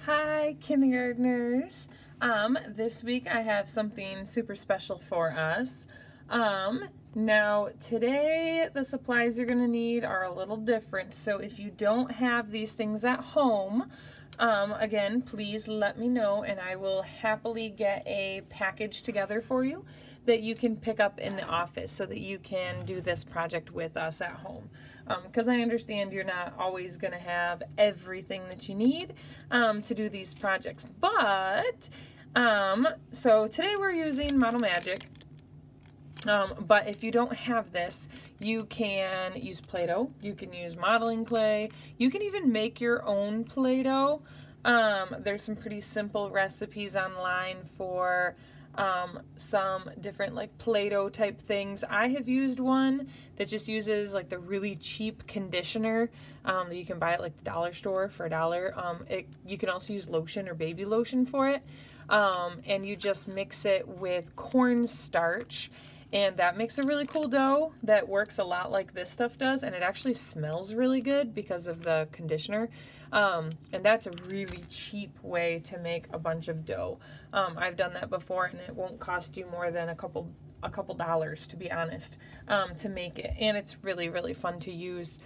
Hi, kindergartners. This week I have something super special for us. Now today the supplies you're gonna need are a little different, so if you don't have these things at home, again, please let me know and I will happily get a package together for you that you can pick up in the office so that you can do this project with us at home. Because I understand you're not always going to have everything that you need to do these projects. But, so today we're using Model Magic. But if you don't have this, you can use Play-Doh, you can use modeling clay, you can even make your own Play-Doh. There's some pretty simple recipes online for some different like Play-Doh type things. I have used one that just uses like the really cheap conditioner that you can buy at like the dollar store for $1. You can also use lotion or baby lotion for it, and you just mix it with cornstarch. And that makes a really cool dough that works a lot like this stuff does, and it actually smells really good because of the conditioner. And that's a really cheap way to make a bunch of dough. I've done that before, and it won't cost you more than a couple dollars, to be honest, to make it. And it's really, really fun to use.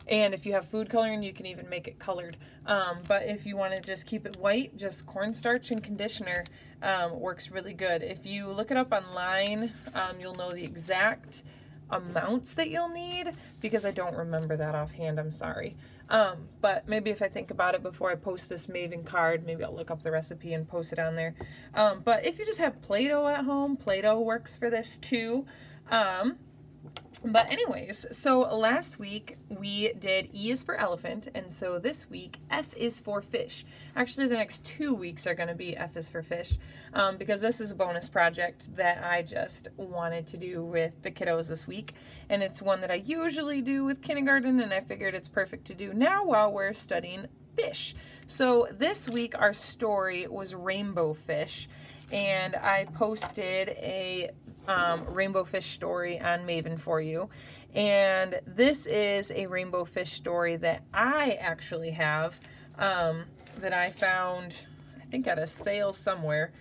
And if you have food coloring, you can even make it colored. But if you want to just keep it white, just cornstarch and conditioner works really good. If you look it up online, you'll know the exact amounts that you'll need, because I don't remember that offhand, I'm sorry. But maybe if I think about it before I post this Maven card, maybe I'll look up the recipe and post it on there. But if you just have Play-Doh at home, Play-Doh works for this too. But anyways, so last week we did E is for elephant, and so this week F is for fish. Actually, the next 2 weeks are going to be F is for fish, because this is a bonus project that I just wanted to do with the kiddos this week, and it's one that I usually do with kindergarten, and I figured it's perfect to do now while we're studying fish. So this week our story was rainbow fish, and I posted a rainbow fish story on Maven for you. And this is a rainbow fish story that I actually have, that I found, I think at a sale somewhere.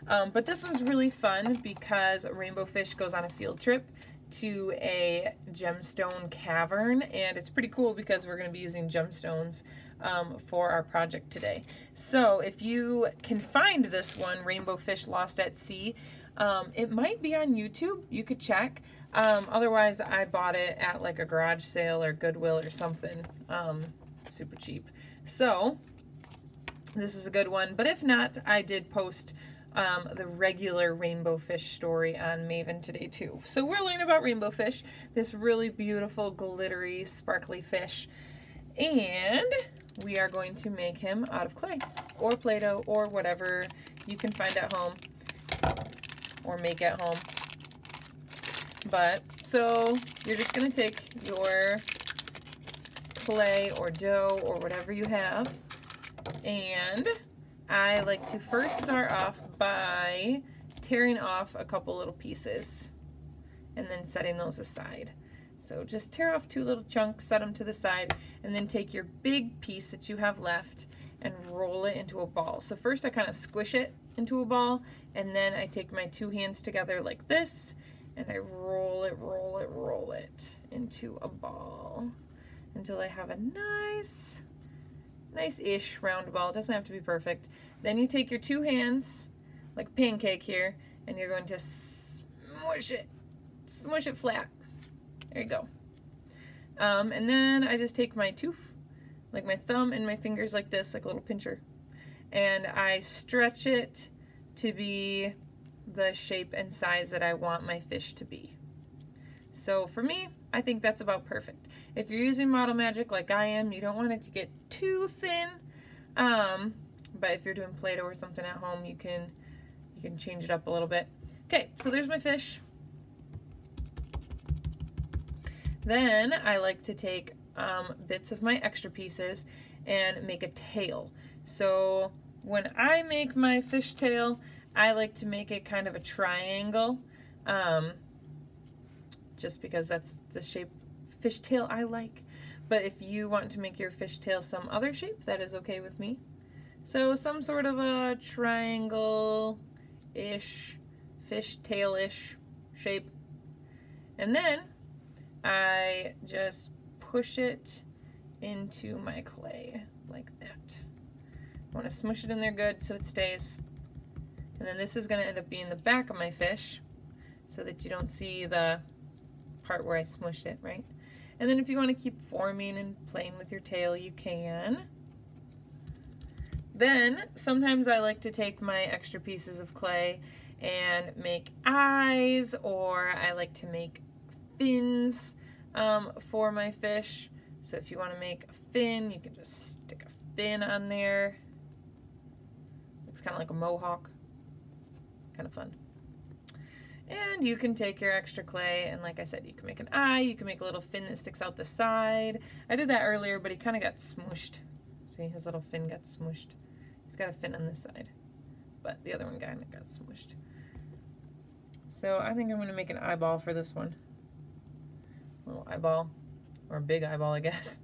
But this one's really fun because rainbow fish goes on a field trip to a gemstone cavern, and it's pretty cool because we're going to be using gemstones for our project today. So if you can find this one, Rainbow Fish Lost at Sea, it might be on YouTube. You could check. Otherwise, I bought it at like a garage sale or Goodwill or something, super cheap. So this is a good one. But if not, I did post the regular rainbow fish story on Maven today too. So we're learning about rainbow fish, this really beautiful, glittery, sparkly fish. And we are going to make him out of clay or Play-Doh or whatever you can find at home or make at home. But so you're just going to take your clay or dough or whatever you have, and I like to first start off by tearing off a couple little pieces and then setting those aside. So just tear off 2 little chunks, set them to the side, and then take your big piece that you have left and roll it into a ball. So first I kind of squish it into a ball, and then I take my 2 hands together like this, and I roll it into a ball until I have a nice-ish round ball. It doesn't have to be perfect. Then you take your 2 hands, like a pancake here, and you're going to smush it flat. There you go. And then I just take my like my thumb and my fingers like this, like a little pincher, and I stretch it to be the shape and size that I want my fish to be. So for me, I think that's about perfect. If you're using Model Magic like I am, you don't want it to get too thin. But if you're doing Play-Doh or something at home, you can change it up a little bit. Okay, so there's my fish. Then I like to take bits of my extra pieces and make a tail. So when I make my fish tail, I like to make it kind of a triangle, just because that's the shape fish tail I like. But if you want to make your fish tail some other shape, that is okay with me. So some sort of a triangle-ish, fishtail-ish shape. And then I just push it into my clay like that. I want to smush it in there good so it stays. And then this is going to end up being the back of my fish so that you don't see the part where I smushed it, right? And then if you want to keep forming and playing with your tail, you can. Then sometimes I like to take my extra pieces of clay and make eyes, or I like to make fins for my fish. So if you want to make a fin, you can just stick a fin on there. Looks kind of like a mohawk. Kind of fun. And you can take your extra clay, and like I said, you can make an eye, you can make a little fin that sticks out the side. I did that earlier, but he kind of got smooshed. See, his little fin got smooshed. He's got a fin on this side, but the other one kind of got smooshed. So I think I'm going to make an eyeball for this one. A little eyeball, or a big eyeball, I guess.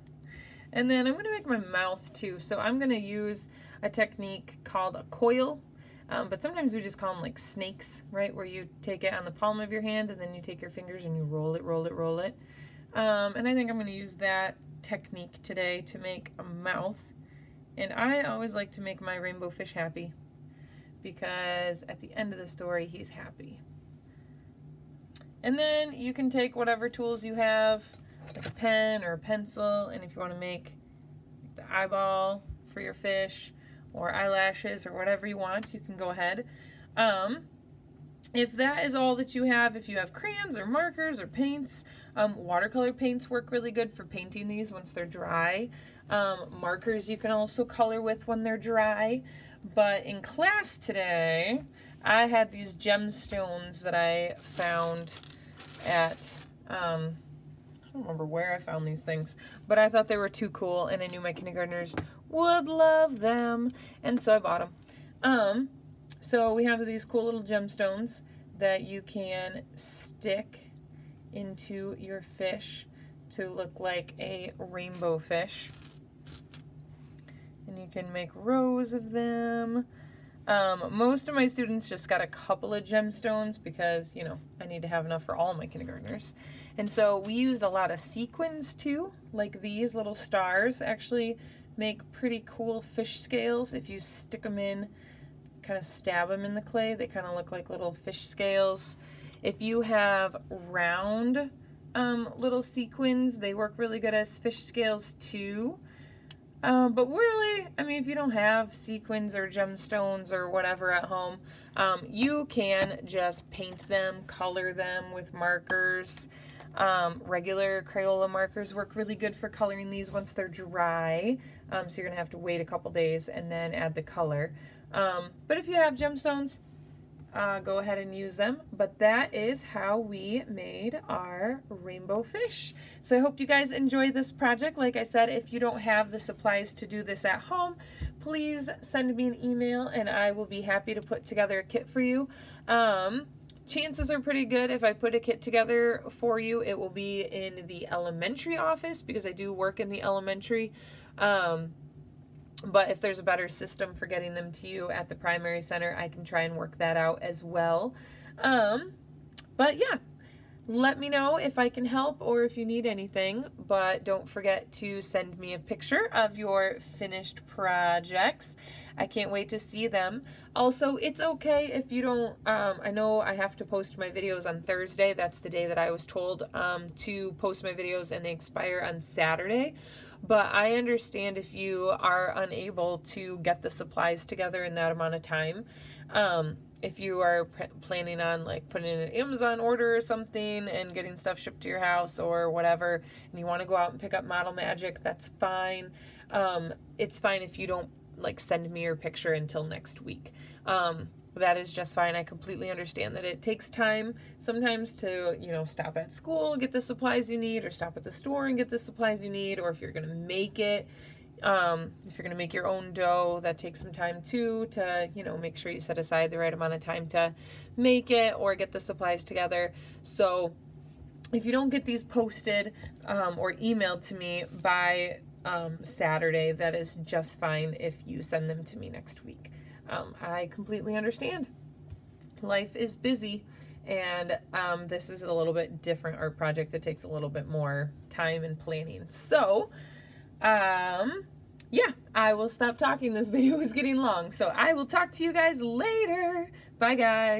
And then I'm going to make my mouth too. So I'm going to use a technique called a coil. But sometimes we just call them like snakes, right? Where you take it on the palm of your hand and then you take your fingers and you roll it, roll it, roll it. And I think I'm going to use that technique today to make a mouth. And I always like to make my rainbow fish happy because at the end of the story, he's happy. And then you can take whatever tools you have, like a pen or a pencil, and if you want to make the eyeball for your fish, or eyelashes, or whatever you want, you can go ahead. If that is all that you have, if you have crayons or markers or paints, watercolor paints work really good for painting these once they're dry. Markers you can also color with when they're dry. But in class today, I had these gemstones that I found at, I don't remember where I found these things, but I thought they were too cool, and I knew my kindergartners would love them, and so I bought them. So we have these cool little gemstones that you can stick into your fish to look like a rainbow fish. And you can make rows of them. Most of my students just got a couple of gemstones because, you know, I need to have enough for all my kindergartners. And so we used a lot of sequins too, like these little stars actually make pretty cool fish scales. If you stick them in, kind of stab them in the clay, they kind of look like little fish scales. If you have round little sequins, they work really good as fish scales too. But really, I mean, if you don't have sequins or gemstones or whatever at home, you can just paint them, color them with markers. Regular Crayola markers work really good for coloring these once they're dry. So you're going to have to wait a couple days and then add the color. But if you have gemstones, go ahead and use them. But that is how we made our rainbow fish. So I hope you guys enjoy this project. Like I said, if you don't have the supplies to do this at home, please send me an email and I will be happy to put together a kit for you. Chances are pretty good if I put a kit together for you, it will be in the elementary office because I do work in the elementary. But if there's a better system for getting them to you at the primary center, I can try and work that out as well. But yeah, let me know if I can help or if you need anything. But don't forget to send me a picture of your finished projects. I can't wait to see them. Also, it's okay if you don't, I know I have to post my videos on Thursday. That's the day that I was told to post my videos, and they expire on Saturday. But I understand if you are unable to get the supplies together in that amount of time. If you are planning on like putting in an Amazon order or something and getting stuff shipped to your house or whatever, and you want to go out and pick up Model Magic, that's fine. It's fine if you don't like send me your picture until next week. That is just fine. I completely understand that it takes time sometimes to, you know, stop at school, get the supplies you need, or stop at the store and get the supplies you need, or if you're going to make it, if you're going to make your own dough, that takes some time too to, you know, make sure you set aside the right amount of time to make it or get the supplies together. So if you don't get these posted or emailed to me by Saturday, that is just fine if you send them to me next week. I completely understand. Life is busy, and this is a little bit different art project that takes a little bit more time and planning. So, yeah, I will stop talking. This video is getting long, so I will talk to you guys later. Bye, guys.